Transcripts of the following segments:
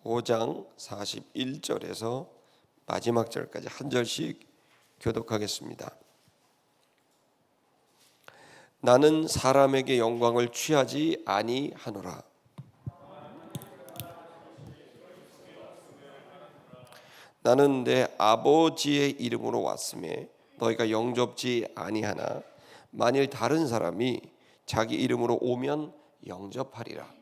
5장 41절에서 마지막 절까지 한 절씩 교독하겠습니다. 나는 사람에게 영광을 취하지 아니하노라. 나는 내 아버지의 이름으로 왔음에 너희가 영접지 아니하나 만일 다른 사람이 자기 이름으로 오면 영접하리라.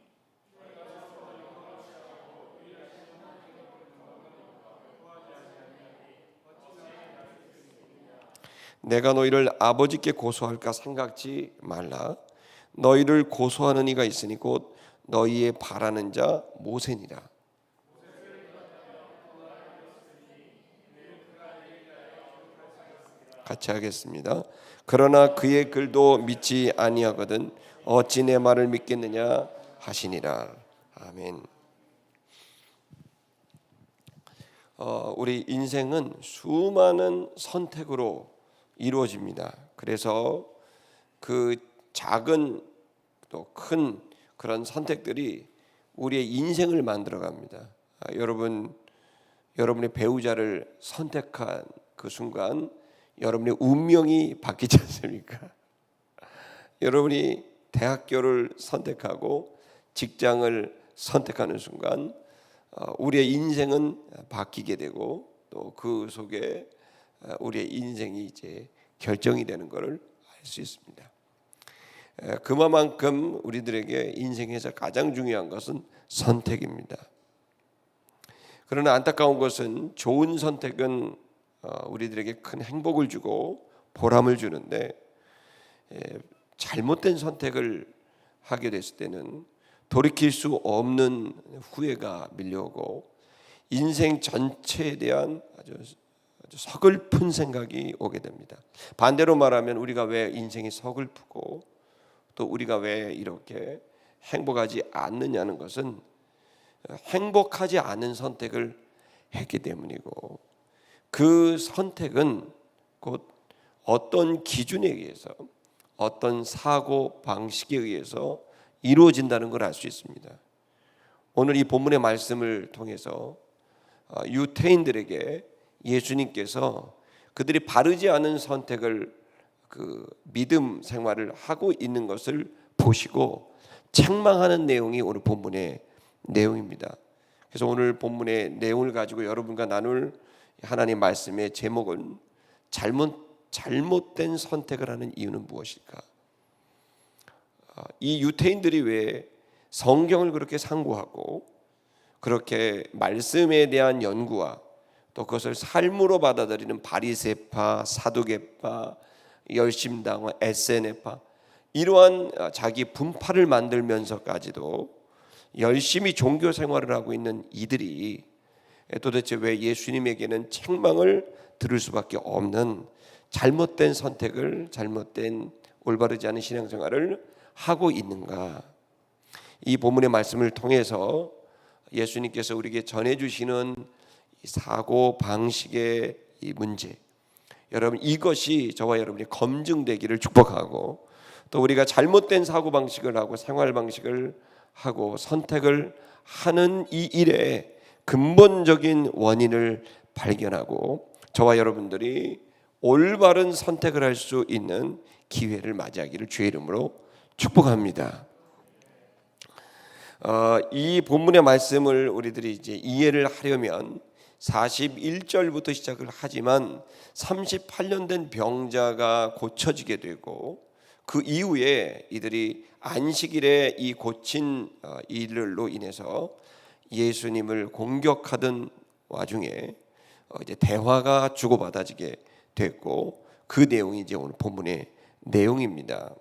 내가 너희를 아버지께 고소할까 생각지 말라. 너희를 고소하는 이가 있으니 곧 너희의 바라는 자 모세니라. 같이 하겠습니다. 그러나 그의 글도 믿지 아니하거든 어찌 내 말을 믿겠느냐 하시니라. 아멘. 우리 인생은 수많은 선택으로 이루어집니다. 그래서 그 작은 또 큰 그런 선택들이 우리의 인생을 만들어갑니다. 여러분의 배우자를 선택한 그 순간 여러분의 운명이 바뀌지 않습니까? 여러분이 대학교를 선택하고 직장을 선택하는 순간 우리의 인생은 바뀌게 되고 또 그 속에 우리의 인생이 이제 결정이 되는 것을 알 수 있습니다. 그만큼 우리들에게 인생에서 가장 중요한 것은 선택입니다. 그러나 안타까운 것은 좋은 선택은 우리들에게 큰 행복을 주고 보람을 주는데 잘못된 선택을 하게 됐을 때는 돌이킬 수 없는 후회가 밀려오고 인생 전체에 대한 아주 서글픈 생각이 오게 됩니다. 반대로 말하면 우리가 왜 인생이 서글프고 또 우리가 왜 이렇게 행복하지 않느냐는 것은 행복하지 않은 선택을 했기 때문이고 그 선택은 곧 어떤 기준에 의해서 어떤 사고 방식에 의해서 이루어진다는 걸 알 수 있습니다. 오늘 이 본문의 말씀을 통해서 유태인들에게 예수님께서 그들이 바르지 않은 선택을 그 믿음 생활을 하고 있는 것을 보시고 책망하는 내용이 오늘 본문의 내용입니다. 그래서 오늘 본문의 내용을 가지고 여러분과 나눌 하나님 말씀의 제목은 잘못된 선택을 하는 이유는 무엇일까? 이 유태인들이 왜 성경을 그렇게 상고하고 그렇게 말씀에 대한 연구와 또 그것을 삶으로 받아들이는 바리새파, 사두개파, 열심당파, SNF파 이러한 자기 분파를 만들면서까지도 열심히 종교 생활을 하고 있는 이들이 도대체 왜 예수님에게는 책망을 들을 수밖에 없는 잘못된 선택을, 잘못된 올바르지 않은 신앙생활을 하고 있는가? 이 본문의 말씀을 통해서 예수님께서 우리에게 전해주시는 사고 방식의 이 문제, 여러분 이것이 저와 여러분이 검증되기를 축복하고 또 우리가 잘못된 사고 방식을 하고 생활 방식을 하고 선택을 하는 이 일의 근본적인 원인을 발견하고 저와 여러분들이 올바른 선택을 할 수 있는 기회를 맞이하기를 주의 이름으로 축복합니다. 이 본문의 말씀을 우리들이 이제 이해를 하려면 41절부터 시작을 하지만 38년 된 병자가 고쳐지게 되고 그 이후에 이들이 안식일에 이 고친 일로 인해서 예수님을 공격하던 와중에 이제 대화가 주고받아지게 됐고 그 내용이 이제 오늘 본문의 내용입니다.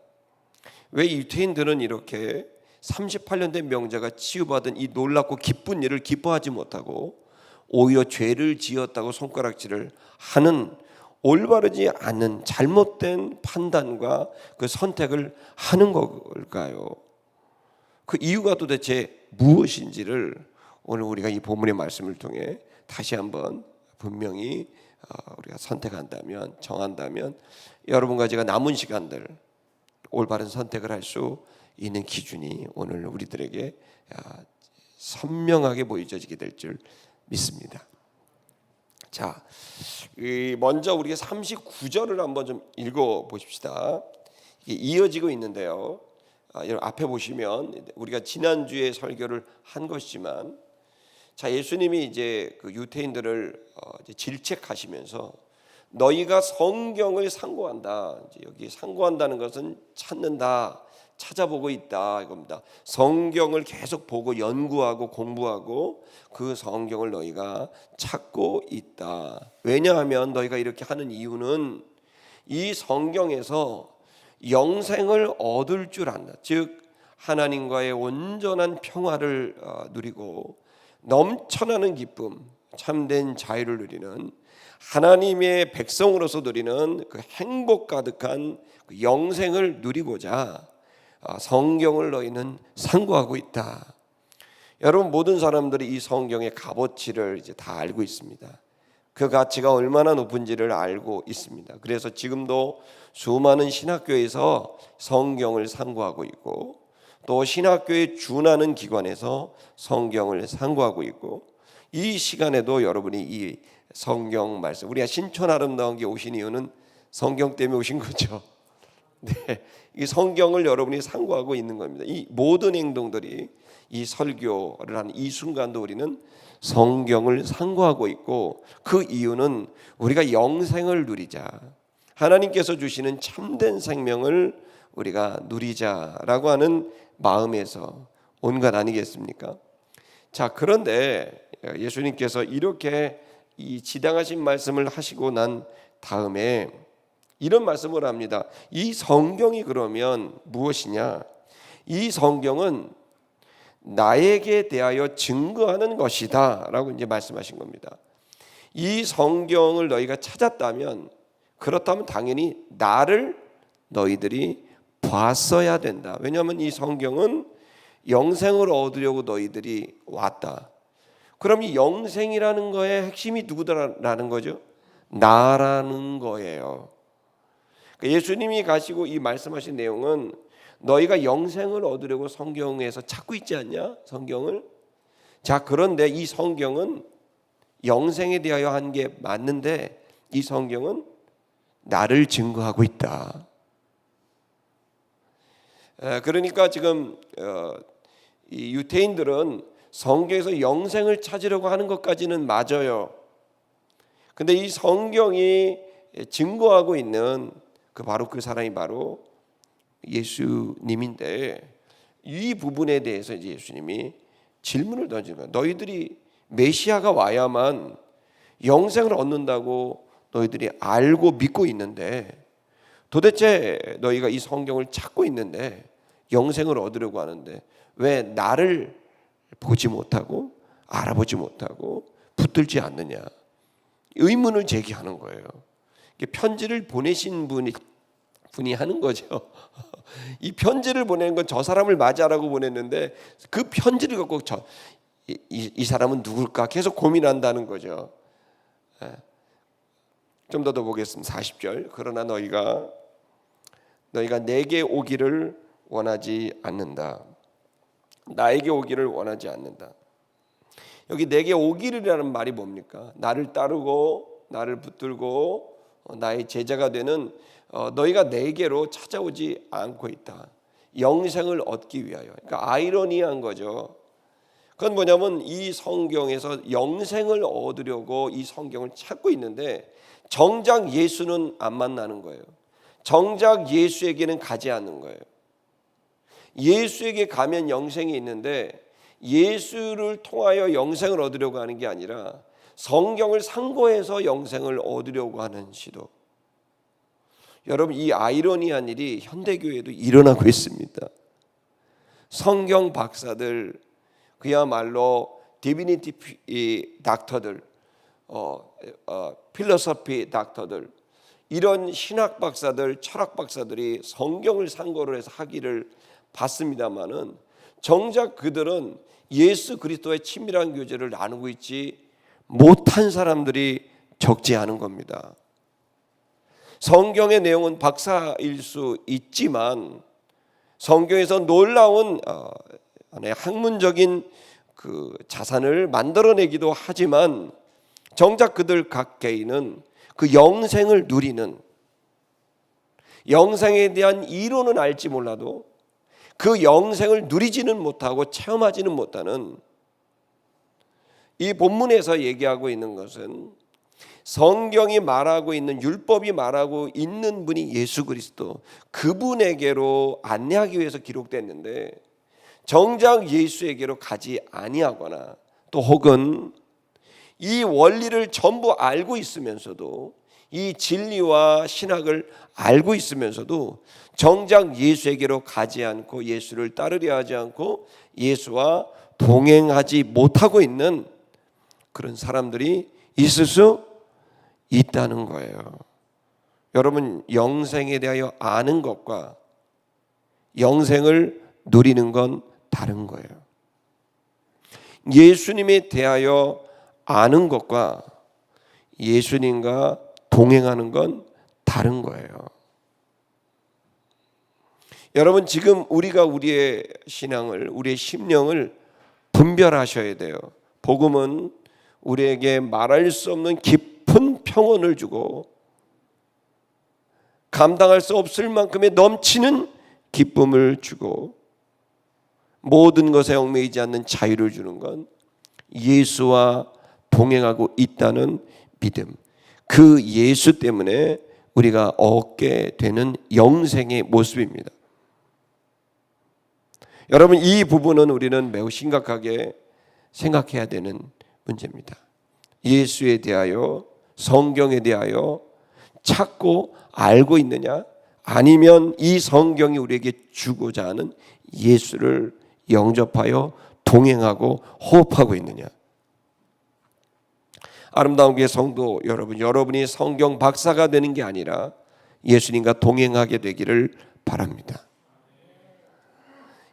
왜 유태인들은 이렇게 38년 된 명자가 치유받은 이 놀랍고 기쁜 일을 기뻐하지 못하고 오히려 죄를 지었다고 손가락질을 하는 올바르지 않은 잘못된 판단과 그 선택을 하는 걸까요? 그 이유가 도대체 무엇인지를 오늘 우리가 이 본문의 말씀을 통해 다시 한번 분명히 우리가 선택한다면, 정한다면 여러분과 제가 남은 시간들 올바른 선택을 할 수 있는 기준이 오늘 우리들에게 선명하게 보여지게 될 줄 믿습니다. 자, 먼저 우리가 39절을 한번 좀 읽어 보십시다. 이게 이어지고 있는데요. 여러분 앞에 보시면 우리가 지난주에 설교를 한 것이지만, 자, 예수님이 이제 그 유대인들을 이제 질책하시면서 너희가 성경을 상고한다. 이제 여기 상고한다는 것은 찾는다, 찾아보고 있다 이겁니다. 성경을 계속 보고 연구하고 공부하고 그 성경을 너희가 찾고 있다. 왜냐하면 너희가 이렇게 하는 이유는 이 성경에서 영생을 얻을 줄 안다. 즉 하나님과의 온전한 평화를 누리고 넘쳐나는 기쁨, 참된 자유를 누리는 하나님의 백성으로서 누리는 그 행복 가득한 그 영생을 누리고자 성경을 너희는 상고하고 있다. 여러분 모든 사람들이 이 성경의 값어치를 이제 다 알고 있습니다. 그 가치가 얼마나 높은지를 알고 있습니다. 그래서 지금도 수많은 신학교에서 성경을 상고하고 있고, 또 신학교에 준하는 기관에서 성경을 상고하고 있고, 이 시간에도 여러분이 이 성경 말씀, 우리가 신촌 아름다운 게 오신 이유는 성경 때문에 오신 거죠. 네, 이 성경을 여러분이 상고하고 있는 겁니다. 이 모든 행동들이 이 설교를 하는 이 순간도 우리는 성경을 상고하고 있고, 그 이유는 우리가 영생을 누리자, 하나님께서 주시는 참된 생명을 우리가 누리자라고 하는 마음에서 온 것 아니겠습니까? 자, 그런데 예수님께서 이렇게 이 지당하신 말씀을 하시고 난 다음에 이런 말씀을 합니다. 이 성경이 그러면 무엇이냐? 이 성경은 나에게 대하여 증거하는 것이다 라고 이제 말씀하신 겁니다. 이 성경을 너희가 찾았다면, 그렇다면 당연히 나를 너희들이 봤어야 된다. 왜냐하면 이 성경은 영생을 얻으려고 너희들이 왔다. 그럼 이 영생이라는 거의 핵심이 누구다라는 거죠? 나라는 거예요. 예수님이 가시고 이 말씀하신 내용은 너희가 영생을 얻으려고 성경에서 찾고 있지 않냐? 성경을. 자, 그런데 이 성경은 영생에 대하여 한 게 맞는데 이 성경은 나를 증거하고 있다. 그러니까 지금 이 유대인들은 성경에서 영생을 찾으려고 하는 것까지는 맞아요. 근데 이 성경이 증거하고 있는 바로 그 사람이 바로 예수님인데, 이 부분에 대해서 이제 예수님이 질문을 던진 거예요. 너희들이 메시아가 와야만 영생을 얻는다고 너희들이 알고 믿고 있는데, 도대체 너희가 이 성경을 찾고 있는데 영생을 얻으려고 하는데 왜 나를 보지 못하고 알아보지 못하고 붙들지 않느냐, 의문을 제기하는 거예요. 편지를 보내신 분이 하는 거죠. 이 편지를 보내는 건 저 사람을 맞이하라고 보냈는데 그 편지를 갖고 이 사람은 누굴까 계속 고민한다는 거죠. 좀 더 보겠습니다. 40절. 그러나 너희가 내게 오기를 원하지 않는다. 나에게 오기를 원하지 않는다. 여기 내게 오기를이라는 말이 뭡니까? 나를 따르고 나를 붙들고 나의 제자가 되는 너희가 내게로 찾아오지 않고 있다. 영생을 얻기 위하여. 그러니까 아이러니한 거죠. 그건 뭐냐면 이 성경에서 영생을 얻으려고 이 성경을 찾고 있는데 정작 예수는 안 만나는 거예요. 정작 예수에게는 가지 않는 거예요. 예수에게 가면 영생이 있는데 예수를 통하여 영생을 얻으려고 하는 게 아니라 성경을 상고해서 영생을 얻으려고 하는 시도. 여러분, 이 아이러니한 일이 현대교회에도 일어나고 있습니다. 성경 박사들, 그야말로 디비니티 닥터들, 필로소피 닥터들, 이런 신학 박사들, 철학 박사들이 성경을 상고를 해서 학위를 받습니다마는 정작 그들은 예수 그리스도의 친밀한 교제를 나누고 있지 못한 사람들이 적지 않은 겁니다. 성경의 내용은 박사일 수 있지만 성경에서 놀라운 학문적인 그 자산을 만들어내기도 하지만 정작 그들 각 개인은 그 영생을 누리는, 영생에 대한 이론은 알지 몰라도 그 영생을 누리지는 못하고 체험하지는 못하는, 이 본문에서 얘기하고 있는 것은 성경이 말하고 있는, 율법이 말하고 있는 분이 예수 그리스도, 그분에게로 안내하기 위해서 기록됐는데 정작 예수에게로 가지 아니하거나, 또 혹은 이 원리를 전부 알고 있으면서도, 이 진리와 신학을 알고 있으면서도 정작 예수에게로 가지 않고 예수를 따르려 하지 않고 예수와 동행하지 못하고 있는 그런 사람들이 있을 수 있다는 거예요. 여러분, 영생에 대하여 아는 것과 영생을 누리는 건 다른 거예요. 예수님에 대하여 아는 것과 예수님과 동행하는 건 다른 거예요. 여러분, 지금 우리가 우리의 신앙을, 우리의 심령을 분별하셔야 돼요. 복음은 우리에게 말할 수 없는 깊은 평온을 주고 감당할 수 없을 만큼의 넘치는 기쁨을 주고 모든 것에 얽매이지 않는 자유를 주는 건 예수와 동행하고 있다는 믿음, 그 예수 때문에 우리가 얻게 되는 영생의 모습입니다. 여러분, 이 부분은 우리는 매우 심각하게 생각해야 되는 문제입니다. 예수에 대하여, 성경에 대하여 찾고 알고 있느냐, 아니면 이 성경이 우리에게 주고자 하는 예수를 영접하여 동행하고 호흡하고 있느냐. 아름다운 교회 성도 여러분, 여러분이 성경 박사가 되는 게 아니라 예수님과 동행하게 되기를 바랍니다.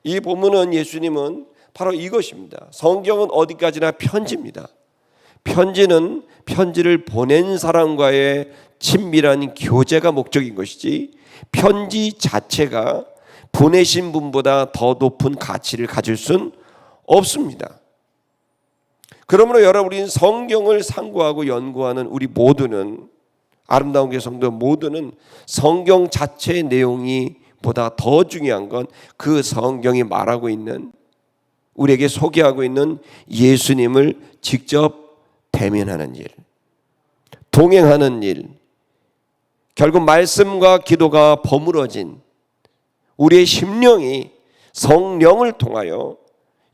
이 본문은, 예수님은 바로 이것입니다. 성경은 어디까지나 편지입니다. 편지는 편지를 보낸 사람과의 친밀한 교제가 목적인 것이지, 편지 자체가 보내신 분보다 더 높은 가치를 가질 수는 없습니다. 그러므로 여러분이 성경을 상고하고 연구하는 우리 모두는, 아름다운 교회 성도 모두는 성경 자체의 내용이 보다 더 중요한 건 그 성경이 말하고 있는, 우리에게 소개하고 있는 예수님을 직접 대면하는 일, 동행하는 일, 결국 말씀과 기도가 버무러진 우리의 심령이 성령을 통하여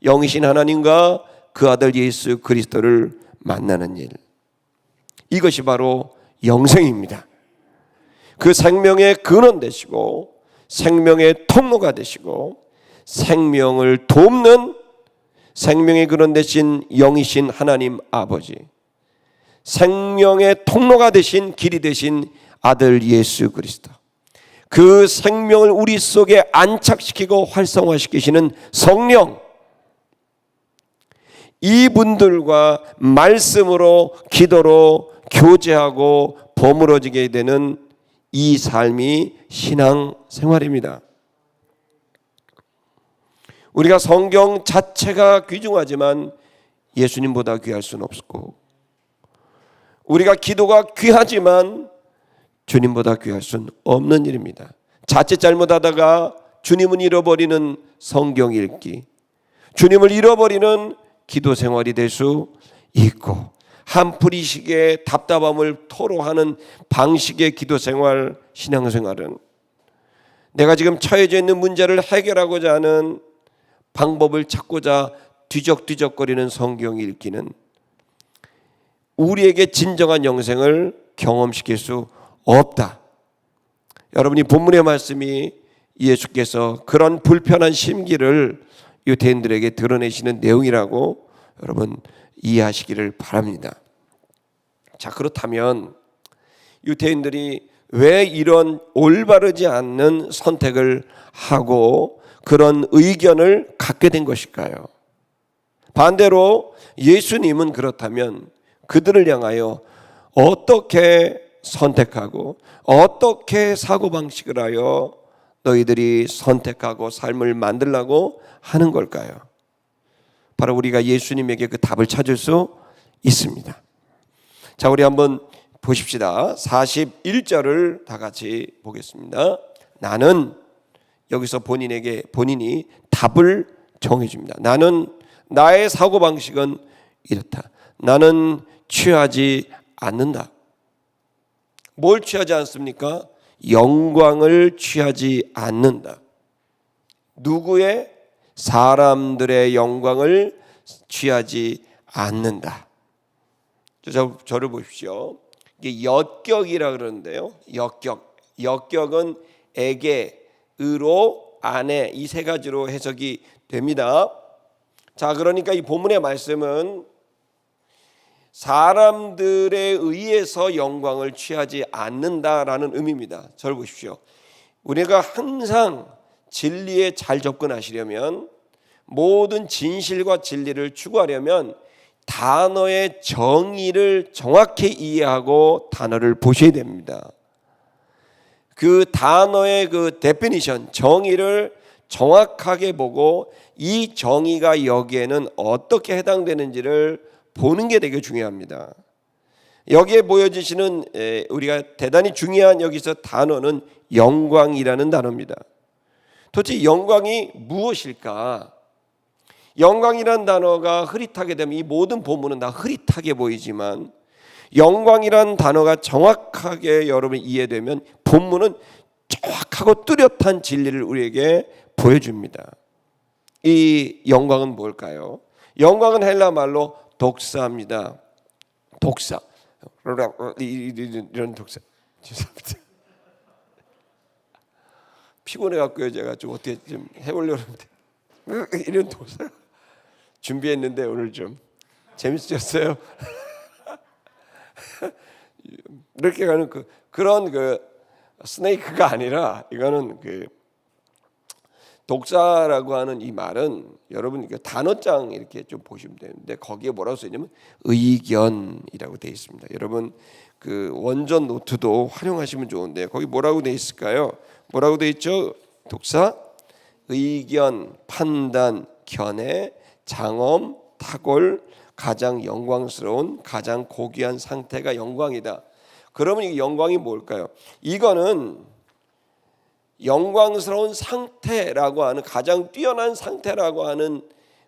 영이신 하나님과 그 아들 예수 그리스도를 만나는 일, 이것이 바로 영생입니다. 그 생명의 근원 되시고 생명의 통로가 되시고 생명을 돕는 생명의 근원 되신 영이신 하나님 아버지, 생명의 통로가 되신, 길이 되신 아들 예수 그리스도, 그 생명을 우리 속에 안착시키고 활성화시키시는 성령, 이분들과 말씀으로, 기도로 교제하고 버무러지게 되는 이 삶이 신앙 생활입니다. 우리가 성경 자체가 귀중하지만 예수님보다 귀할 수는 없고, 우리가 기도가 귀하지만 주님보다 귀할 수는 없는 일입니다. 자칫 잘못하다가 주님은 잃어버리는 성경 읽기, 주님을 잃어버리는 기도 생활이 될 수 있고, 한풀이식의 답답함을 토로하는 방식의 기도 생활, 신앙 생활은 내가 지금 처해져 있는 문제를 해결하고자 하는 방법을 찾고자 뒤적뒤적거리는 성경 읽기는 우리에게 진정한 영생을 경험시킬 수 없다. 여러분이 본문의 말씀이 예수께서 그런 불편한 심기를 유대인들에게 드러내시는 내용이라고 여러분 이해하시기를 바랍니다. 자, 그렇다면 유대인들이 왜 이런 올바르지 않는 선택을 하고 그런 의견을 갖게 된 것일까요? 반대로 예수님은 그렇다면 그들을 향하여 어떻게 선택하고 어떻게 사고방식을 하여 너희들이 선택하고 삶을 만들라고 하는 걸까요? 바로 우리가 예수님에게 그 답을 찾을 수 있습니다. 자, 우리 한번 보십시다. 41절을 다 같이 보겠습니다. 나는, 여기서 본인이 답을 정해줍니다. 나의 사고방식은 이렇다. 나는 취하지 않는다. 뭘 취하지 않습니까? 영광을 취하지 않는다. 누구의? 사람들의 영광을 취하지 않는다. 저를 보십시오. 이게 역격이라 그러는데요. 역격은 에게, 의로, 안에, 이 세 가지로 해석이 됩니다. 자, 그러니까 이 본문의 말씀은 사람들에 의해서 영광을 취하지 않는다라는 의미입니다. 저를 보십시오. 우리가 항상 진리에 잘 접근하시려면, 모든 진실과 진리를 추구하려면 단어의 정의를 정확히 이해하고 단어를 보셔야 됩니다. 그 단어의 그 데피니션, 정의를 정확하게 보고 이 정의가 여기에는 어떻게 해당되는지를 보는 게 되게 중요합니다. 여기에 보여지시는 우리가 대단히 중요한 여기서 단어는 영광이라는 단어입니다. 도대체 영광이 무엇일까? 영광이라는 단어가 흐릿하게 되면 이 모든 본문은 다 흐릿하게 보이지만, 영광이라는 단어가 정확하게 여러분이 이해되면 본문은 정확하고 뚜렷한 진리를 우리에게 보여줍니다. 이 영광은 뭘까요? 영광은 헬라 말로 독사입니다. 독사. 이런 독사. 죄송합니다. 피곤해갖고요. 제가 좀 어떻게 좀 해보려고 하는데 이런 독사 준비했는데 오늘 좀 재밌으셨어요? 이렇게 가는 그런 스네이크가 아니라, 이거는 독사라고 하는 이 말은 여러분 단어장 이렇게 좀 보시면 되는데, 거기에 뭐라고 써있냐면 의견이라고 되어 있습니다. 여러분 원전 노트도 활용하시면 좋은데 거기 뭐라고 되어 있을까요? 뭐라고 되어 있죠? 독사, 의견, 판단, 견해, 장엄, 탁월, 가장 영광스러운, 가장 고귀한 상태가 영광이다. 그러면 이 영광이 뭘까요? 이거는 영광스러운 상태라고 하는, 가장 뛰어난 상태라고 하는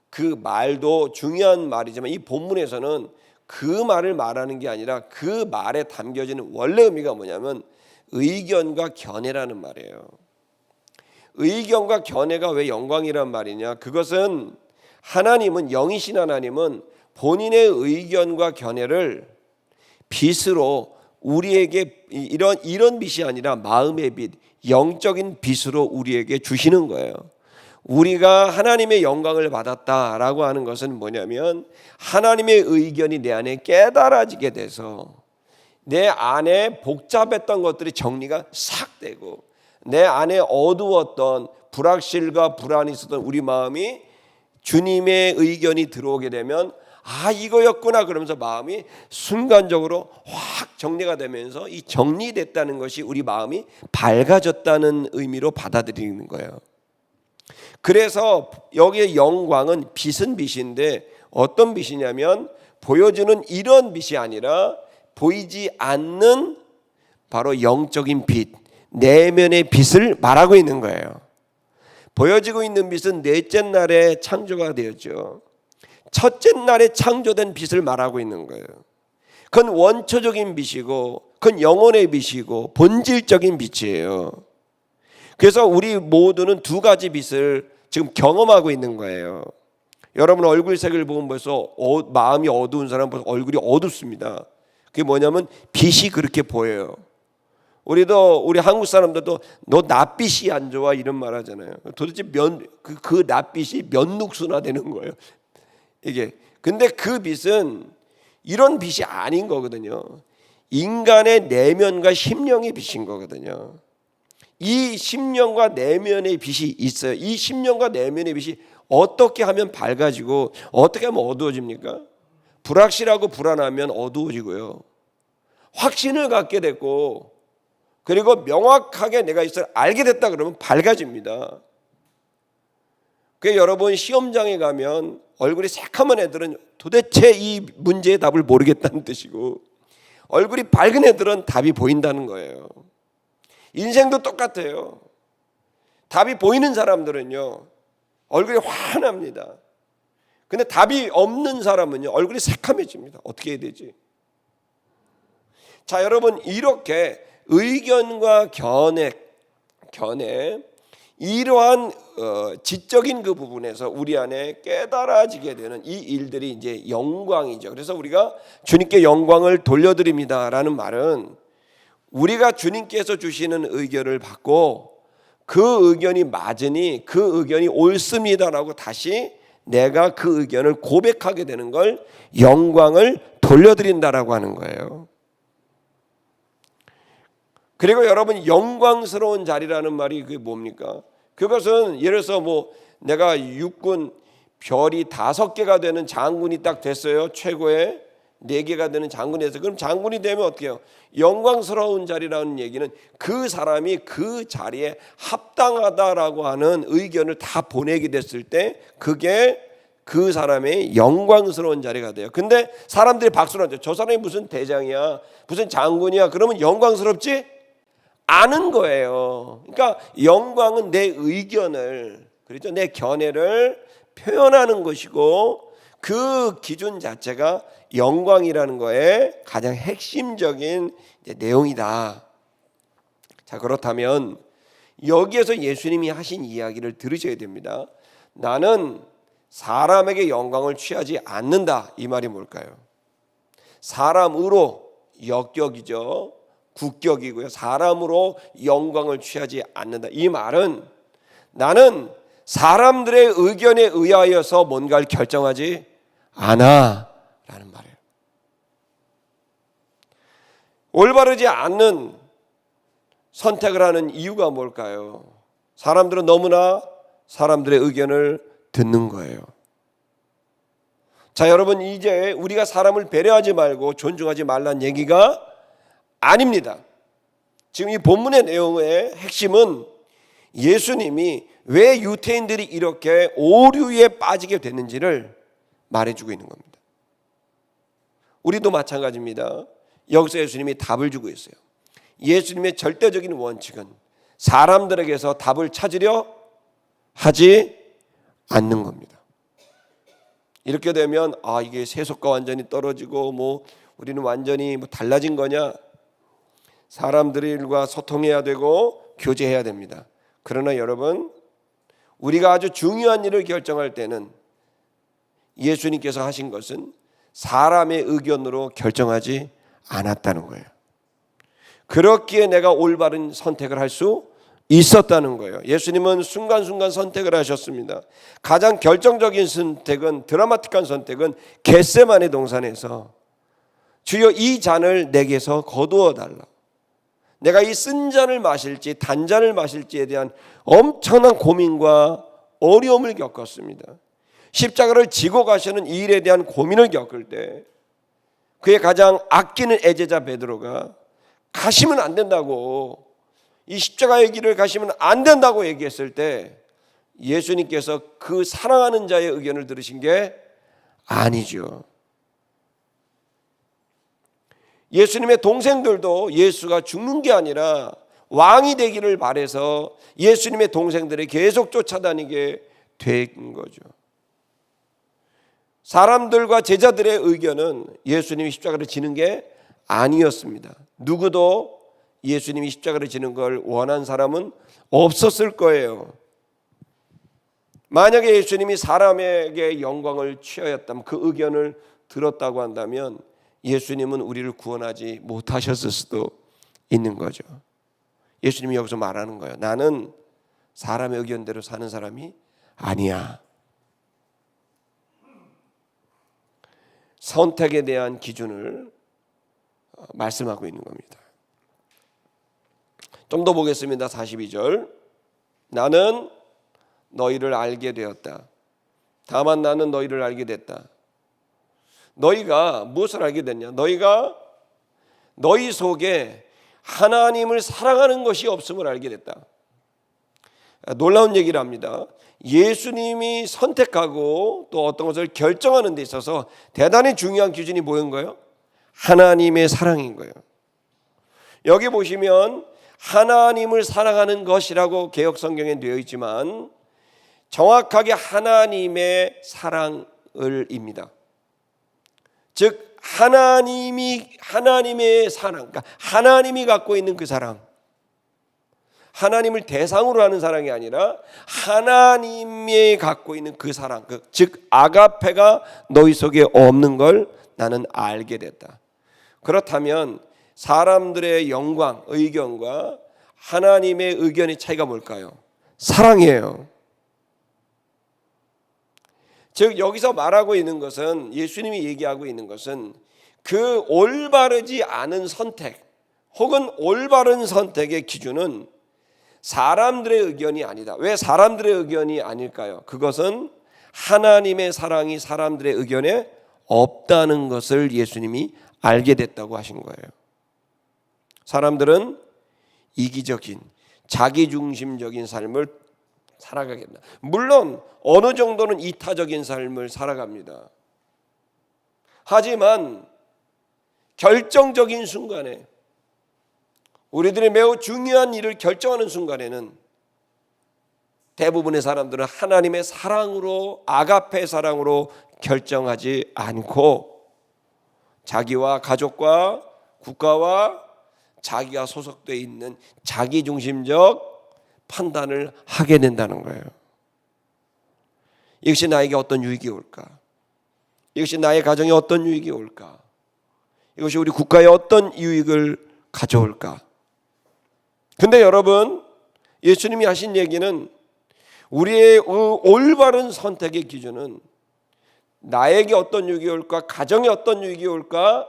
그 말도 중요한 말이지만, 이 본문에서는 그 말을 말하는 게 아니라 그 말에 담겨지는 원래 의미가 뭐냐면 의견과 견해라는 말이에요. 의견과 견해가 왜 영광이란 말이냐? 그것은 하나님은, 영이신 하나님은 본인의 의견과 견해를 빛으로 우리에게, 이런 빛이 아니라 마음의 빛, 영적인 빛으로 우리에게 주시는 거예요. 우리가 하나님의 영광을 받았다라고 하는 것은 뭐냐면, 하나님의 의견이 내 안에 깨달아지게 돼서 내 안에 복잡했던 것들이 정리가 싹 되고, 내 안에 어두웠던 불확실과 불안이 있었던 우리 마음이 주님의 의견이 들어오게 되면, 아, 이거였구나 그러면서 마음이 순간적으로 확 정리가 되면서, 이 정리됐다는 것이 우리 마음이 밝아졌다는 의미로 받아들이는 거예요. 그래서 여기에 영광은 빛은 빛인데, 어떤 빛이냐면 보여주는 이런 빛이 아니라 보이지 않는 바로 영적인 빛, 내면의 빛을 말하고 있는 거예요. 보여지고 있는 빛은 넷째 날에 창조가 되었죠. 첫째 날에 창조된 빛을 말하고 있는 거예요. 그건 원초적인 빛이고, 그건 영혼의 빛이고 본질적인 빛이에요. 그래서 우리 모두는 두 가지 빛을 지금 경험하고 있는 거예요. 여러분 얼굴색을 보면 벌써 마음이 어두운 사람은 벌써 얼굴이 어둡습니다. 그게 뭐냐면 빛이 그렇게 보여요. 우리 한국 사람들도 너 낯빛이 안 좋아 이런 말 하잖아요. 도대체 그 낯빛이 면육수나 되는 거예요. 이게. 근데 그 빛은 이런 빛이 아닌 거거든요. 인간의 내면과 심령의 빛인 거거든요. 이 심령과 내면의 빛이 있어요. 이 심령과 내면의 빛이 어떻게 하면 밝아지고 어떻게 하면 어두워집니까? 불확실하고 불안하면 어두워지고요. 확신을 갖게 됐고, 그리고 명확하게 내가 있어 알게 됐다 그러면 밝아집니다. 그래서 여러분 시험장에 가면 얼굴이 새카만 애들은 도대체 이 문제의 답을 모르겠다는 뜻이고, 얼굴이 밝은 애들은 답이 보인다는 거예요. 인생도 똑같아요. 답이 보이는 사람들은요, 얼굴이 환합니다. 근데 답이 없는 사람은요, 얼굴이 새카매집니다. 어떻게 해야 되지? 자, 여러분, 이렇게 의견과 견해 이러한 지적인 그 부분에서 우리 안에 깨달아지게 되는 이 일들이 이제 영광이죠. 그래서 우리가 주님께 영광을 돌려드립니다라는 말은 우리가 주님께서 주시는 의견을 받고 그 의견이 맞으니 그 의견이 옳습니다라고 다시 내가 그 의견을 고백하게 되는 걸 영광을 돌려드린다라고 하는 거예요. 그리고 여러분, 영광스러운 자리라는 말이 그게 뭡니까? 그것은 예를 들어서 뭐 내가 육군 별이 5개가 되는 장군이 딱 됐어요. 최고의 4개가 되는 장군이 됐어요. 그럼 장군이 되면 어떻게 해요? 영광스러운 자리라는 얘기는 그 사람이 그 자리에 합당하다라고 하는 의견을 다 보내게 됐을 때 그게 그 사람의 영광스러운 자리가 돼요. 근데 사람들이 박수를 하죠. 저 사람이 무슨 대장이야, 무슨 장군이야, 그러면 영광스럽지 않은 거예요. 그러니까 영광은 내 의견을, 그렇죠, 내 견해를 표현하는 것이고 그 기준 자체가 영광이라는 거에 가장 핵심적인 내용이다. 자, 그렇다면 여기에서 예수님이 하신 이야기를 들으셔야 됩니다. 나는 사람에게 영광을 취하지 않는다. 이 말이 뭘까요? 사람으로, 역격이죠. 국격이고요. 사람으로 영광을 취하지 않는다. 이 말은 나는 사람들의 의견에 의하여서 뭔가를 결정하지 않아 라는 말이에요. 올바르지 않는 선택을 하는 이유가 뭘까요? 사람들은 너무나 사람들의 의견을 듣는 거예요. 자, 여러분, 이제 우리가 사람을 배려하지 말고 존중하지 말라는 얘기가 아닙니다. 지금 이 본문의 내용의 핵심은 예수님이 왜 유대인들이 이렇게 오류에 빠지게 됐는지를 말해주고 있는 겁니다. 우리도 마찬가지입니다. 여기서 예수님이 답을 주고 있어요. 예수님의 절대적인 원칙은 사람들에게서 답을 찾으려 하지 않는 겁니다. 이렇게 되면 이게 세속과 완전히 떨어지고 뭐 우리는 완전히 달라진 거냐? 사람들과 소통해야 되고 교제해야 됩니다. 그러나 여러분, 우리가 아주 중요한 일을 결정할 때는 예수님께서 하신 것은 사람의 의견으로 결정하지 않았다는 거예요. 그렇기에 내가 올바른 선택을 할 수 있었다는 거예요. 예수님은 순간순간 선택을 하셨습니다. 가장 결정적인 선택은, 드라마틱한 선택은 겟세마네 동산에서 주여 이 잔을 내게서 거두어 달라. 내가 이 쓴 잔을 마실지 단잔을 마실지에 대한 엄청난 고민과 어려움을 겪었습니다. 십자가를 지고 가시는 이 일에 대한 고민을 겪을 때 그의 가장 아끼는 애제자 베드로가 가시면 안 된다고, 이 십자가의 길을 가시면 안 된다고 얘기했을 때 예수님께서 그 사랑하는 자의 의견을 들으신 게 아니죠. 예수님의 동생들도 예수가 죽는 게 아니라 왕이 되기를 바라서 예수님의 동생들이 계속 쫓아다니게 된 거죠. 사람들과 제자들의 의견은 예수님이 십자가를 지는 게 아니었습니다. 누구도 예수님이 십자가를 지는 걸 원한 사람은 없었을 거예요. 만약에 예수님이 사람에게 영광을 취하였다면, 그 의견을 들었다고 한다면 예수님은 우리를 구원하지 못하셨을 수도 있는 거죠. 예수님이 여기서 말하는 거예요. 나는 사람의 의견대로 사는 사람이 아니야. 선택에 대한 기준을 말씀하고 있는 겁니다. 좀 더 보겠습니다. 42절. 나는 너희를 알게 되었다. 다만 나는 너희를 알게 됐다. 너희가 무엇을 알게 됐냐? 너희가 너희 속에 하나님을 사랑하는 것이 없음을 알게 됐다. 놀라운 얘기를 합니다. 예수님이 선택하고 또 어떤 것을 결정하는 데 있어서 대단히 중요한 기준이 뭐인 거예요? 하나님의 사랑인 거예요. 여기 보시면 하나님을 사랑하는 것이라고 개역성경에 되어 있지만 정확하게 하나님의 사랑을입니다. 즉 하나님의 사랑, 그러니까 하나님이 갖고 있는 그 사랑, 하나님을 대상으로 하는 사랑이 아니라 하나님이 갖고 있는 그 사랑, 즉 아가페가 너희 속에 없는 걸 나는 알게 됐다. 그렇다면 사람들의 영광, 의견과 하나님의 의견의 차이가 뭘까요? 사랑이에요. 즉 여기서 말하고 있는 것은, 예수님이 얘기하고 있는 것은 그 올바르지 않은 선택 혹은 올바른 선택의 기준은 사람들의 의견이 아니다. 왜 사람들의 의견이 아닐까요? 그것은 하나님의 사랑이 사람들의 의견에 없다는 것을 예수님이 알게 됐다고 하신 거예요. 사람들은 이기적인 자기중심적인 삶을 살아가겠다. 물론 어느 정도는 이타적인 삶을 살아갑니다. 하지만 결정적인 순간에, 우리들이 매우 중요한 일을 결정하는 순간에는 대부분의 사람들은 하나님의 사랑으로, 아가페 사랑으로 결정하지 않고 자기와 가족과 국가와 자기가 소속되어 있는 자기중심적 판단을 하게 된다는 거예요. 이것이 나에게 어떤 유익이 올까? 이것이 나의 가정에 어떤 유익이 올까? 이것이 우리 국가에 어떤 유익을 가져올까? 근데 여러분, 예수님이 하신 얘기는 우리의 올바른 선택의 기준은 나에게 어떤 유익이 올까, 가정에 어떤 유익이 올까,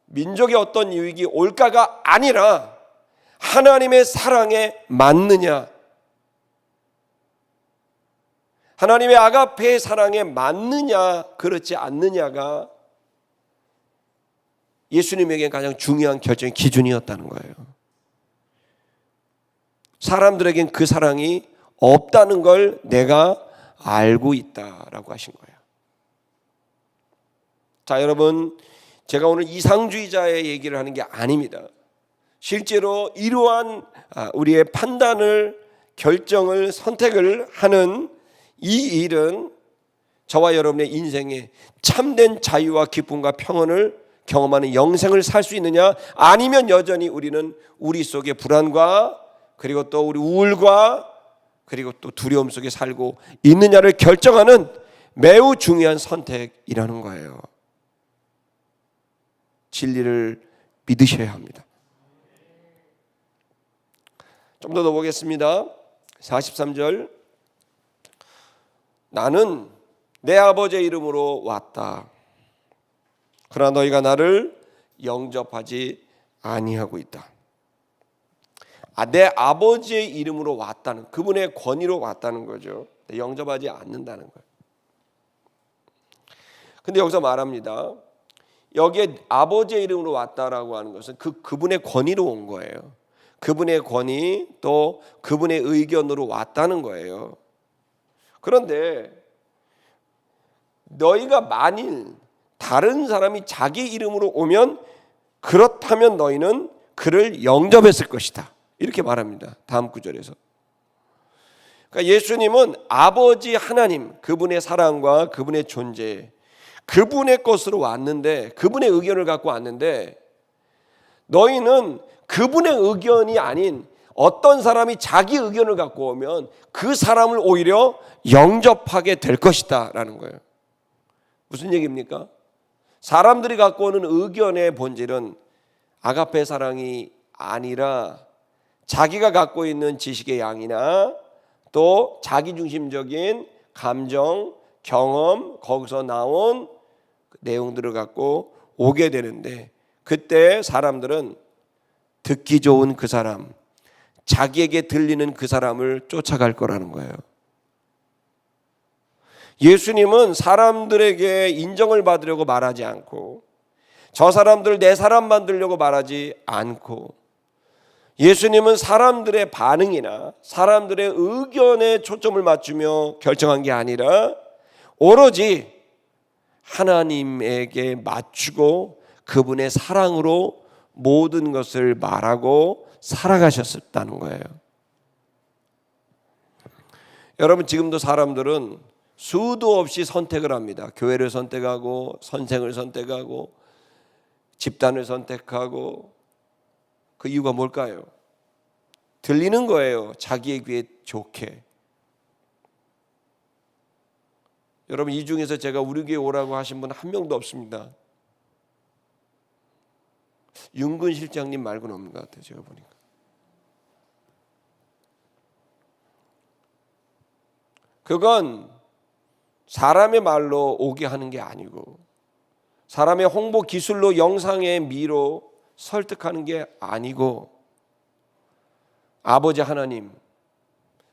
민족에 어떤 유익이 올까가 아니라 하나님의 사랑에 맞느냐, 하나님의 아가페의 사랑에 맞느냐 그렇지 않느냐가 예수님에게 가장 중요한 결정의 기준이었다는 거예요. 사람들에겐 그 사랑이 없다는 걸 내가 알고 있다라고 하신 거예요. 자, 여러분, 제가 오늘 이상주의자의 얘기를 하는 게 아닙니다. 실제로 이러한 우리의 판단을, 결정을, 선택을 하는 이 일은 저와 여러분의 인생에 참된 자유와 기쁨과 평온을 경험하는 영생을 살 수 있느냐, 아니면 여전히 우리는 우리 속에 불안과 그리고 또 우리 우울과 그리고 또 두려움 속에 살고 있느냐를 결정하는 매우 중요한 선택이라는 거예요. 진리를 믿으셔야 합니다. 좀 더 보겠습니다. 43절, 나는 내 아버지의 이름으로 왔다. 그러나 너희가 나를 영접하지 아니하고 있다. 내 아버지의 이름으로 왔다는, 그분의 권위로 왔다는 거죠. 영접하지 않는다는 거예요. 근데 여기서 말합니다. 여기에 아버지의 이름으로 왔다라고 하는 것은 그분의 권위로 온 거예요. 그분의 권위, 또 그분의 의견으로 왔다는 거예요. 그런데 너희가 만일 다른 사람이 자기 이름으로 오면 그렇다면 너희는 그를 영접했을 것이다, 이렇게 말합니다. 다음 구절에서. 그러니까 예수님은 아버지 하나님, 그분의 사랑과 그분의 존재, 그분의 것으로 왔는데, 그분의 의견을 갖고 왔는데, 너희는 그분의 의견이 아닌 어떤 사람이 자기 의견을 갖고 오면 그 사람을 오히려 영접하게 될 것이다 라는 거예요. 무슨 얘기입니까? 사람들이 갖고 오는 의견의 본질은 아가페 사랑이 아니라 자기가 갖고 있는 지식의 양이나 또 자기중심적인 감정, 경험, 거기서 나온 내용들을 갖고 오게 되는데, 그때 사람들은 듣기 좋은 그 사람, 자기에게 들리는 그 사람을 쫓아갈 거라는 거예요. 예수님은 사람들에게 인정을 받으려고 말하지 않고, 저 사람들 내 사람 만들려고 말하지 않고, 예수님은 사람들의 반응이나 사람들의 의견에 초점을 맞추며 결정한 게 아니라 오로지 하나님에게 맞추고 그분의 사랑으로 모든 것을 말하고 살아가셨다는 거예요. 여러분, 지금도 사람들은 수도 없이 선택을 합니다. 교회를 선택하고 선생을 선택하고 집단을 선택하고, 그 이유가 뭘까요? 들리는 거예요. 자기의 귀에 좋게. 여러분, 이 중에서 제가 우리 교회 오라고 하신 분 한 명도 없습니다. 윤근 실장님 말고는 없는 것 같아요. 제가 보니까. 그건 사람의 말로 오게 하는 게 아니고, 사람의 홍보 기술로 영상의 미로 설득하는 게 아니고, 아버지 하나님,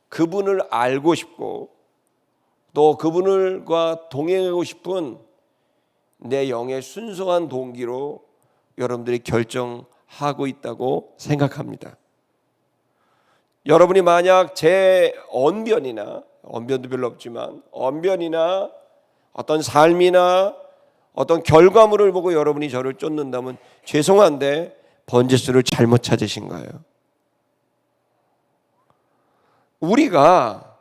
그분을 알고 싶고 또 그분과 동행하고 싶은 내 영의 순수한 동기로 여러분들이 결정하고 있다고 생각합니다. 여러분이 만약 제 언변도 별로 없지만 언변이나 어떤 삶이나 어떤 결과물을 보고 여러분이 저를 쫓는다면 죄송한데 번지수를 잘못 찾으신 거예요. 우리가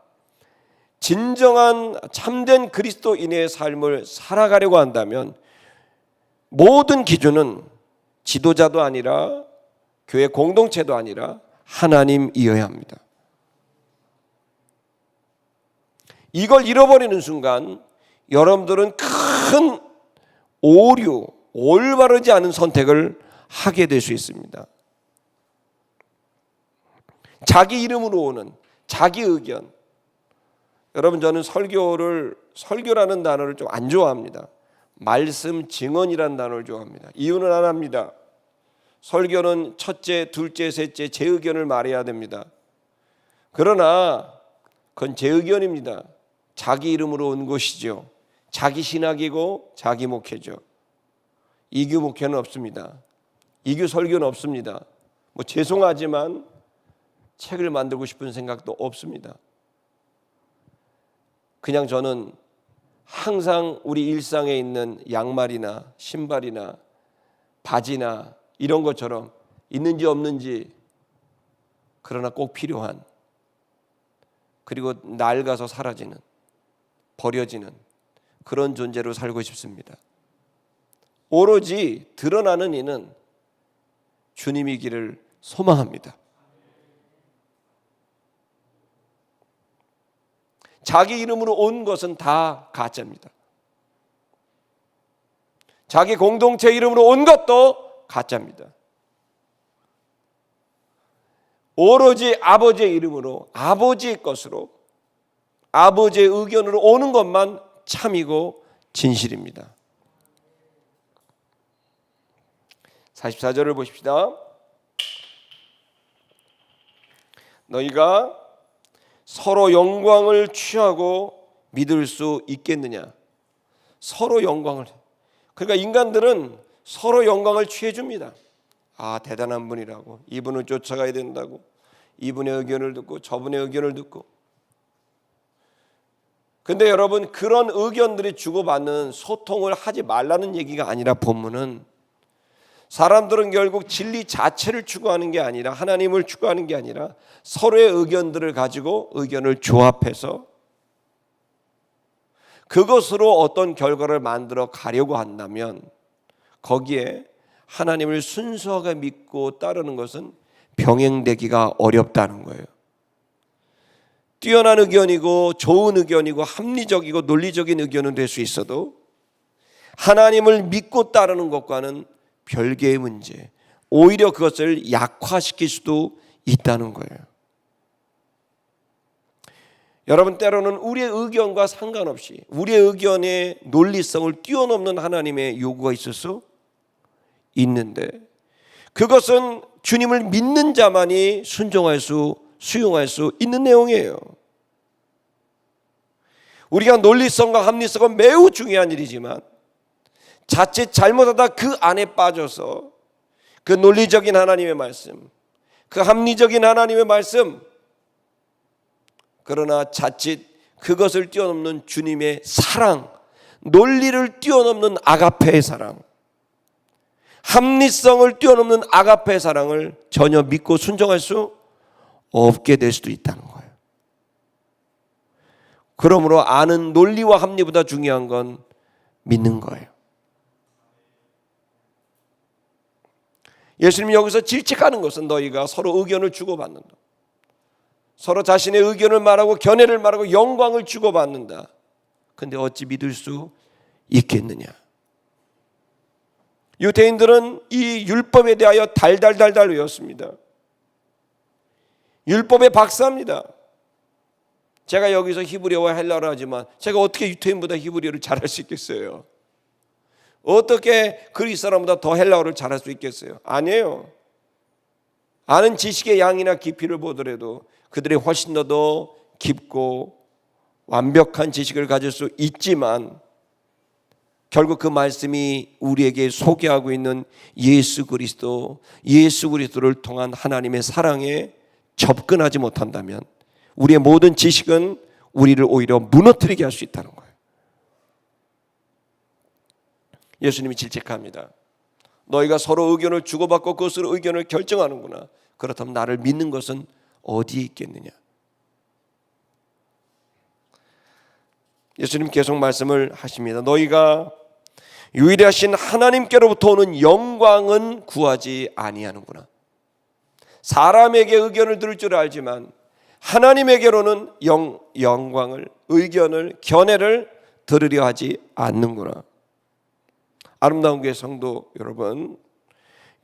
진정한 참된 그리스도인의 삶을 살아가려고 한다면 모든 기준은 지도자도 아니라 교회 공동체도 아니라 하나님이어야 합니다. 이걸 잃어버리는 순간 여러분들은 큰 오류, 올바르지 않은 선택을 하게 될 수 있습니다. 자기 이름으로 오는 자기 의견. 여러분, 저는 설교라는 단어를 좀 안 좋아합니다. 말씀 증언이라는 단어를 좋아합니다. 이유는 안 합니다. 설교는 첫째, 둘째, 셋째 제 의견을 말해야 됩니다. 그러나 그건 제 의견입니다. 자기 이름으로 온 것이죠. 자기 신학이고 자기 목회죠. 이규 목회는 없습니다. 이규 설교는 없습니다. 죄송하지만 책을 만들고 싶은 생각도 없습니다. 그냥 저는 항상 우리 일상에 있는 양말이나 신발이나 바지나 이런 것처럼 있는지 없는지, 그러나 꼭 필요한, 그리고 낡아서 사라지는, 버려지는 그런 존재로 살고 싶습니다. 오로지 드러나는 이는 주님이기를 소망합니다. 자기 이름으로 온 것은 다 가짜입니다. 자기 공동체 이름으로 온 것도 가짜입니다. 오로지 아버지의 이름으로, 아버지의 것으로, 아버지의 의견으로 오는 것만 참이고 진실입니다. 44절을 보십시다. 너희가 서로 영광을 취하고 믿을 수 있겠느냐? 서로 영광을. 그러니까 인간들은 서로 영광을 취해줍니다. 아, 대단한 분이라고, 이분을 쫓아가야 된다고, 이분의 의견을 듣고 저분의 의견을 듣고. 근데 여러분, 그런 의견들이 주고받는 소통을 하지 말라는 얘기가 아니라, 본문은 사람들은 결국 진리 자체를 추구하는 게 아니라, 하나님을 추구하는 게 아니라 서로의 의견들을 가지고 의견을 조합해서 그것으로 어떤 결과를 만들어 가려고 한다면 거기에 하나님을 순수하게 믿고 따르는 것은 병행되기가 어렵다는 거예요. 뛰어난 의견이고 좋은 의견이고 합리적이고 논리적인 의견은 될 수 있어도 하나님을 믿고 따르는 것과는 별개의 문제, 오히려 그것을 약화시킬 수도 있다는 거예요. 여러분, 때로는 우리의 의견과 상관없이 우리의 의견의 논리성을 뛰어넘는 하나님의 요구가 있을 수 있는데, 그것은 주님을 믿는 자만이 수용할 수 있는 내용이에요. 우리가 논리성과 합리성은 매우 중요한 일이지만 자칫 잘못하다 그 안에 빠져서 그 논리적인 하나님의 말씀, 그 합리적인 하나님의 말씀, 그러나 자칫 그것을 뛰어넘는 주님의 사랑, 논리를 뛰어넘는 아가페의 사랑, 합리성을 뛰어넘는 아가페의 사랑을 전혀 믿고 순종할 수 없게 될 수도 있다는 거예요. 그러므로 아는 논리와 합리보다 중요한 건 믿는 거예요. 예수님이 여기서 질책하는 것은 너희가 서로 의견을 주고받는다. 서로 자신의 의견을 말하고 견해를 말하고 영광을 주고받는다. 근데 어찌 믿을 수 있겠느냐? 유대인들은 이 율법에 대하여 달달달달 외웠습니다. 율법의 박사입니다. 제가 여기서 히브리어와 헬라어를 하지만 제가 어떻게 유대인보다 히브리어를 잘할 수 있겠어요? 어떻게 그리스 사람보다 더 헬라어를 잘할 수 있겠어요? 아니에요. 아는 지식의 양이나 깊이를 보더라도 그들이 훨씬 더 깊고 완벽한 지식을 가질 수 있지만 결국 그 말씀이 우리에게 소개하고 있는 예수 그리스도를 통한 하나님의 사랑에 접근하지 못한다면 우리의 모든 지식은 우리를 오히려 무너뜨리게 할 수 있다는 거예요. 예수님이 질책합니다. 너희가 서로 의견을 주고받고 그것으로 의견을 결정하는구나. 그렇다면 나를 믿는 것은 어디에 있겠느냐? 예수님 계속 말씀을 하십니다. 너희가 유일하신 하나님께로부터 오는 영광은 구하지 아니하는구나. 사람에게 의견을 들을 줄 알지만 하나님에게로는 영광을, 의견을, 견해를 들으려 하지 않는구나. 아름다운 교회 성도 여러분,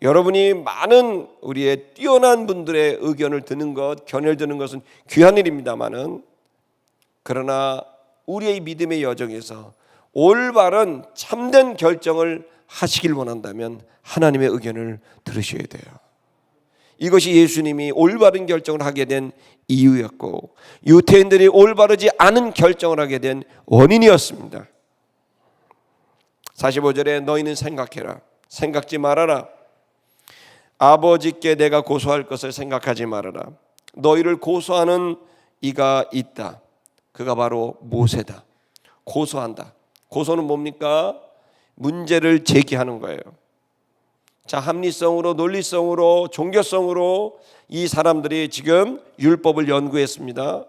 여러분이 많은 우리의 뛰어난 분들의 의견을 듣는 것, 견해를 듣는 것은 귀한 일입니다마는, 그러나 우리의 믿음의 여정에서 올바른 참된 결정을 하시길 원한다면 하나님의 의견을 들으셔야 돼요. 이것이 예수님이 올바른 결정을 하게 된 이유였고 유대인들이 올바르지 않은 결정을 하게 된 원인이었습니다. 45절에 너희는 생각해라. 생각지 말아라. 아버지께 내가 고소할 것을 생각하지 말아라. 너희를 고소하는 이가 있다. 그가 바로 모세다. 고소한다. 고소는 뭡니까? 문제를 제기하는 거예요. 자, 합리성으로, 논리성으로, 종교성으로 이 사람들이 지금 율법을 연구했습니다.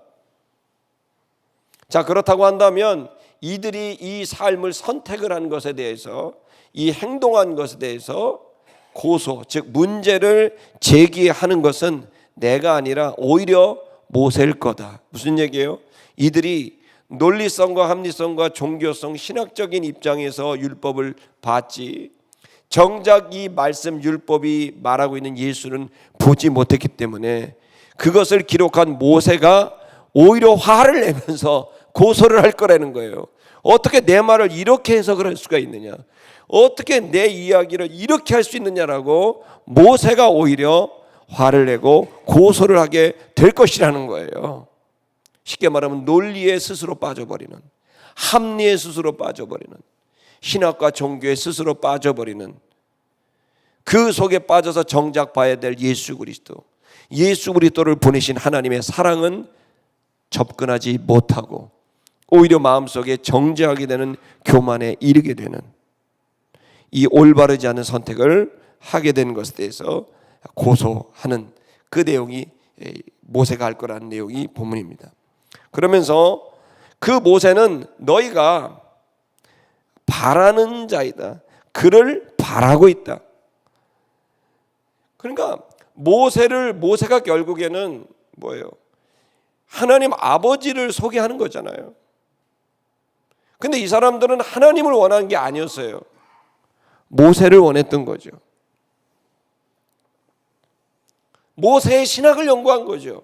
자, 그렇다고 한다면 이들이 이 삶을 선택을 한 것에 대해서, 이 행동한 것에 대해서 고소, 즉 문제를 제기하는 것은 내가 아니라 오히려 모세일 거다. 무슨 얘기예요? 이들이 논리성과 합리성과 종교성, 신학적인 입장에서 율법을 봤지 정작 이 말씀 율법이 말하고 있는 예수는 보지 못했기 때문에 그것을 기록한 모세가 오히려 화를 내면서 고소를 할 거라는 거예요. 어떻게 내 말을 이렇게 해석을 할 수가 있느냐, 어떻게 내 이야기를 이렇게 할 수 있느냐라고 모세가 오히려 화를 내고 고소를 하게 될 것이라는 거예요. 쉽게 말하면 논리에 스스로 빠져버리는, 합리에 스스로 빠져버리는, 신학과 종교에 스스로 빠져버리는, 그 속에 빠져서 정작 봐야 될 예수 그리스도를 보내신 하나님의 사랑은 접근하지 못하고 오히려 마음속에 정죄하게 되는 교만에 이르게 되는, 이 올바르지 않은 선택을 하게 된 것에 대해서 고소하는 그 내용이 모세가 할 거라는 내용이 본문입니다. 그러면서 그 모세는 너희가 바라는 자이다. 그를 바라고 있다. 그러니까 모세가 결국에는 뭐예요? 하나님 아버지를 소개하는 거잖아요. 근데 이 사람들은 하나님을 원하는 게 아니었어요. 모세를 원했던 거죠. 모세의 신학을 연구한 거죠.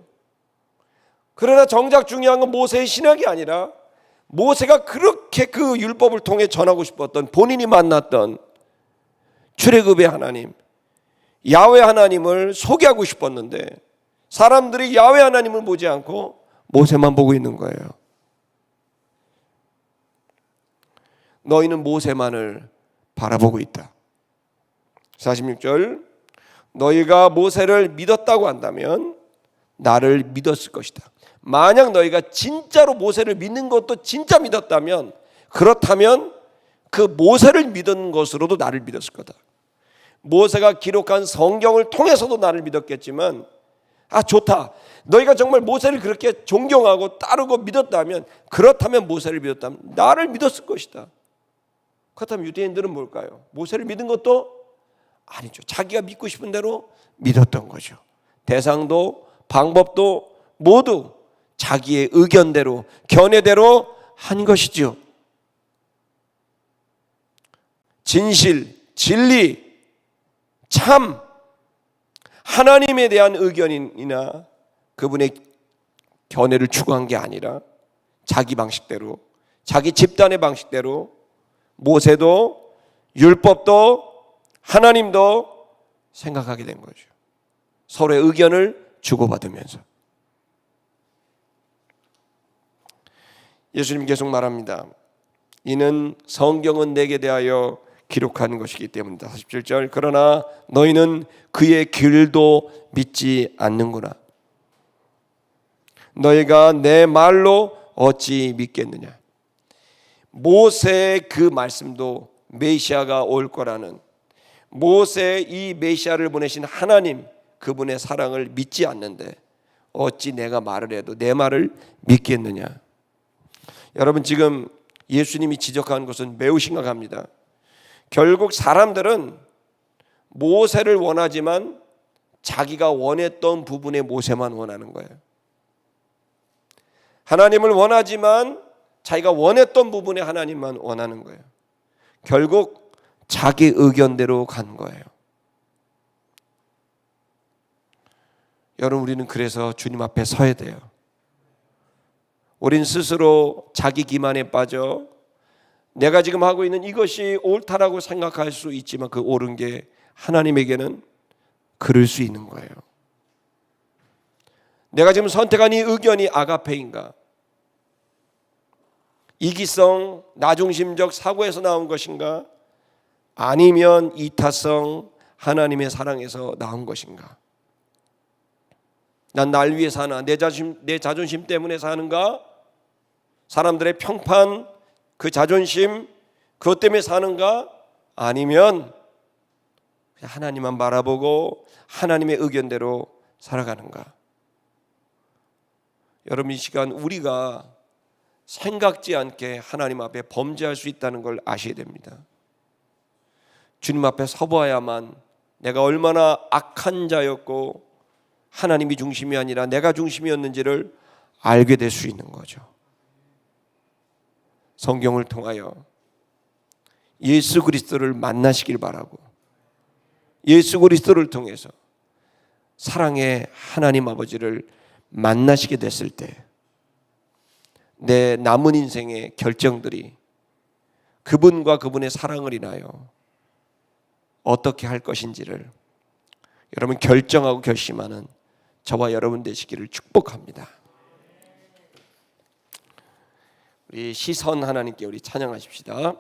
그러나 정작 중요한 건 모세의 신학이 아니라 모세가 그렇게 그 율법을 통해 전하고 싶었던, 본인이 만났던 출애굽의 하나님, 야훼 하나님을 소개하고 싶었는데 사람들이 야훼 하나님을 보지 않고 모세만 보고 있는 거예요. 너희는 모세만을 바라보고 있다. 46절, 너희가 모세를 믿었다고 한다면 나를 믿었을 것이다. 만약 너희가 진짜로 모세를 믿는 것도 진짜 믿었다면, 그렇다면 그 모세를 믿은 것으로도 나를 믿었을 거다. 모세가 기록한 성경을 통해서도 나를 믿었겠지만, 좋다, 너희가 정말 모세를 그렇게 존경하고 따르고 믿었다면, 그렇다면 모세를 믿었다면 나를 믿었을 것이다. 그렇다면 유대인들은 뭘까요? 모세를 믿은 것도 아니죠. 자기가 믿고 싶은 대로 믿었던 거죠. 대상도 방법도 모두 자기의 의견대로, 견해대로 한 것이죠. 진실, 진리, 참, 하나님에 대한 의견이나 그분의 견해를 추구한 게 아니라 자기 방식대로, 자기 집단의 방식대로 모세도 율법도 하나님도 생각하게 된 거죠. 서로의 의견을 주고받으면서. 예수님 계속 말합니다. 이는 성경은 내게 대하여 기록한 것이기 때문이다. 47절. 그러나 너희는 그의 길도 믿지 않는구나. 너희가 내 말로 어찌 믿겠느냐. 모세의 그 말씀도 메시아가 올 거라는, 모세 이 메시아를 보내신 하나님 그분의 사랑을 믿지 않는데 어찌 내가 말을 해도 내 말을 믿겠느냐. 여러분, 지금 예수님이 지적하는 것은 매우 심각합니다. 결국 사람들은 모세를 원하지만 자기가 원했던 부분의 모세만 원하는 거예요. 하나님을 원하지만 자기가 원했던 부분의 하나님만 원하는 거예요. 결국 자기 의견대로 간 거예요. 여러분, 우리는 그래서 주님 앞에 서야 돼요. 우린 스스로 자기 기만에 빠져 내가 지금 하고 있는 이것이 옳다라고 생각할 수 있지만 그 옳은 게 하나님에게는 그럴 수 있는 거예요. 내가 지금 선택한 이 의견이 아가페인가? 이기성, 나중심적 사고에서 나온 것인가? 아니면 이타성, 하나님의 사랑에서 나온 것인가? 난 날 위해 사나? 내 자존심 때문에 사는가? 사람들의 평판, 그 자존심, 그것 때문에 사는가? 아니면 하나님만 바라보고 하나님의 의견대로 살아가는가? 여러분, 이 시간 우리가 생각지 않게 하나님 앞에 범죄할 수 있다는 걸 아셔야 됩니다. 주님 앞에 서봐야만 내가 얼마나 악한 자였고 하나님이 중심이 아니라 내가 중심이었는지를 알게 될 수 있는 거죠. 성경을 통하여 예수 그리스도를 만나시길 바라고, 예수 그리스도를 통해서 사랑의 하나님 아버지를 만나시게 됐을 때 내 남은 인생의 결정들이 그분과 그분의 사랑을 인하여 어떻게 할 것인지를 여러분 결정하고 결심하는 저와 여러분 되시기를 축복합니다. 우리 시선 하나님께 우리 찬양하십시다.